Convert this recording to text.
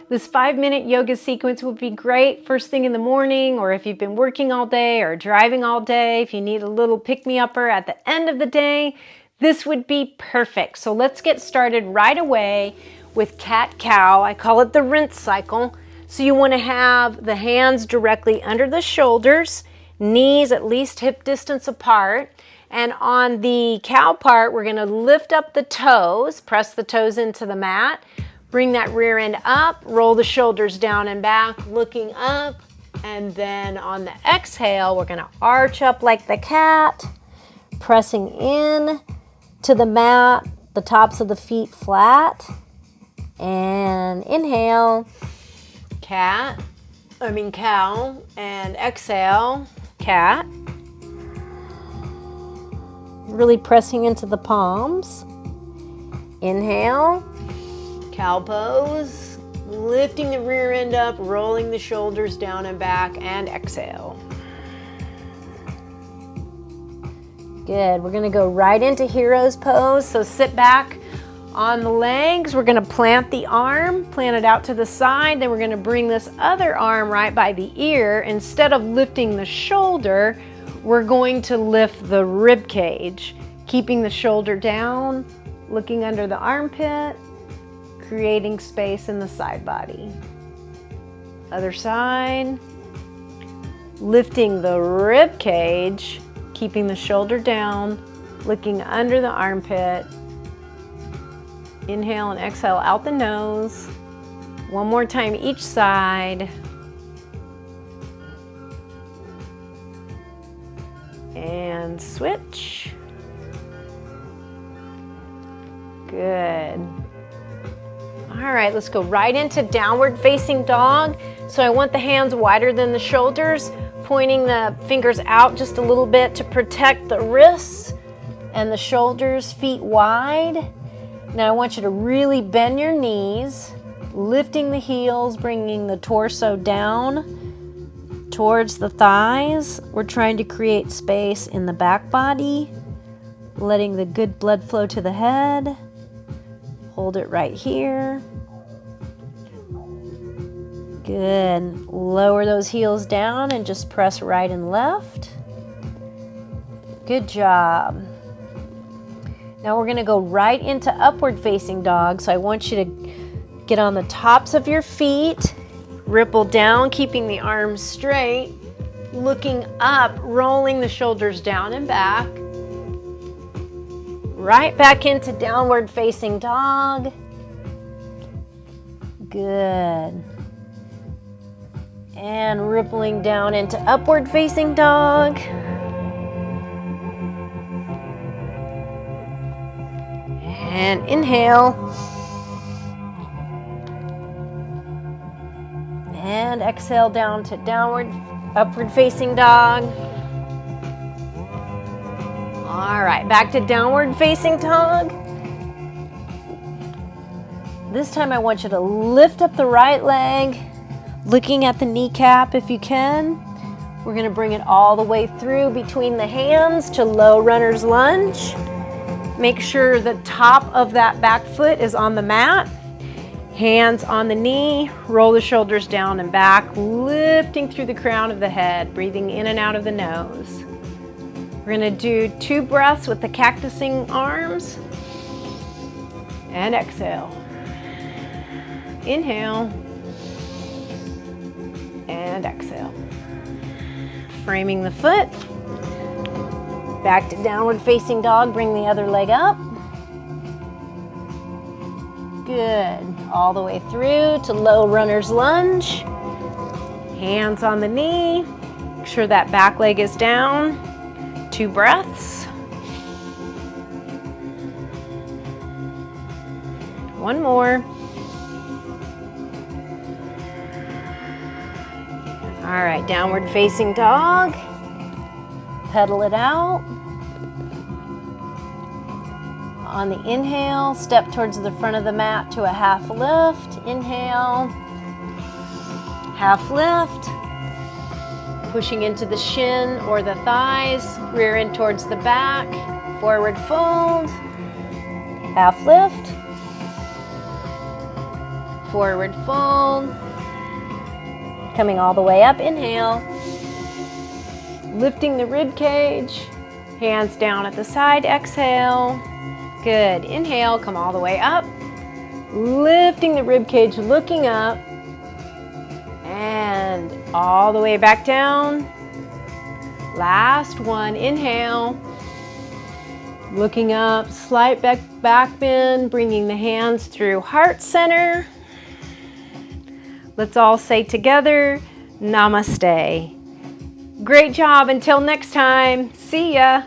This 5-minute yoga sequence would be great first thing in the morning, or if you've been working all day or driving all day, if you need a little pick-me-upper at the end of the day, this would be perfect. So let's get started right away with cat-cow. I call it the rinse cycle. So you want to have the hands directly under the shoulders, knees at least hip distance apart. And on the cow part, we're going to lift up the toes, press the toes into the mat, bring that rear end up, roll the shoulders down and back, looking up. And then on the exhale, we're going to arch up like the cat, pressing in to the mat, the tops of the feet flat. And inhale, cow, and exhale, cat. Really pressing into the palms. Inhale, cow pose, lifting the rear end up, rolling the shoulders down and back, and exhale. Good, we're gonna go right into hero's pose, so sit back on the legs. We're gonna plant the arm, plant it out to the side, then we're gonna bring this other arm right by the ear. Instead of lifting the shoulder, we're going to lift the rib cage, keeping the shoulder down, looking under the armpit, creating space in the side body. Other side, lifting the rib cage, keeping the shoulder down, looking under the armpit. Inhale and exhale out the nose. One more time each side. And switch. Good. All right, let's go right into downward facing dog. So I want the hands wider than the shoulders, pointing the fingers out just a little bit to protect the wrists and the shoulders, feet wide. Now I want you to really bend your knees, lifting the heels, bringing the torso down towards the thighs. We're trying to create space in the back body, letting the good blood flow to the head. Hold it right here. Good. Lower those heels down and just press right and left. Good job. Now we're going to go right into upward facing dog. So I want you to get on the tops of your feet, ripple down, keeping the arms straight, looking up, rolling the shoulders down and back. Right back into downward facing dog. Good. And rippling down into upward facing dog. And inhale. And exhale down to upward facing dog. All right, back to downward facing dog. This time I want you to lift up the right leg, looking at the kneecap if you can. We're gonna bring it all the way through between the hands to low runner's lunge. Make sure the top of that back foot is on the mat. Hands on the knee, roll the shoulders down and back, lifting through the crown of the head, breathing in and out of the nose. We're gonna do 2 breaths with the cactusing arms. And exhale. Inhale. And exhale. Framing the foot. Back to downward facing dog, bring the other leg up. Good. All the way through to low runner's lunge. Hands on the knee. Make sure that back leg is down. 2 breaths. One more. All right, downward facing dog. Pedal it out. On the inhale, step towards the front of the mat to a half lift. Inhale, half lift. Pushing into the shin or the thighs, rear end towards the back, forward fold, half lift. Forward fold. Coming all the way up, inhale. Lifting the rib cage. Hands down at the side, exhale. Good. Inhale, come all the way up. Lifting the rib cage, looking up. And all the way back down. Last one, inhale. Looking up, slight back bend, bringing the hands through heart center. Let's all say together, namaste. Great job. Until next time. See ya.